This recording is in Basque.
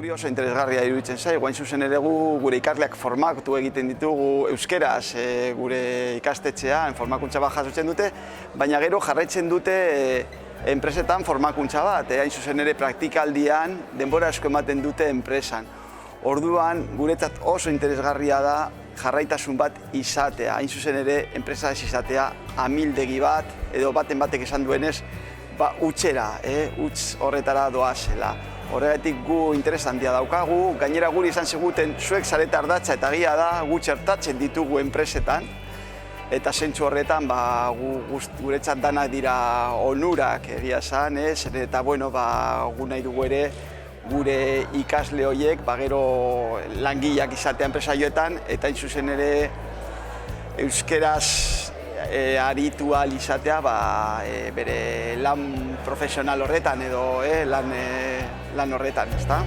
Guri oso interesgarria iruditzen zaigu, guain zuzen ere gure ikasleak formatu egiten ditugu euskeraz gure ikastetxean, formakuntza bat jasotzen dute, baina gero jarraitzen dute enpresetan formakuntza bat, hain zuzen ere praktikaldian denbora asko ematen dute enpresan. Orduan, guretzat oso interesgarria da jarraitasun bat izatea, hain zuzen ere enpresa ez izatea amildegi bat, edo baten batek esan duenez, utxera, utz horretara doazela. Horregatik gu interes handia daukagu, gainera guri izan ziguten zuek zarete ardatza eta egia da gu txertatzen ditugu enpresetan eta zentzu horretan guretzat danak dira onurak egia esan, eta gu nahi dugu ere gure ikasle horiek gero langileak izatea enpresa joetan eta hain zuzen ere euskeraz aritu ahal izatea bere lan profesional horretan edo lan horretan, ezta?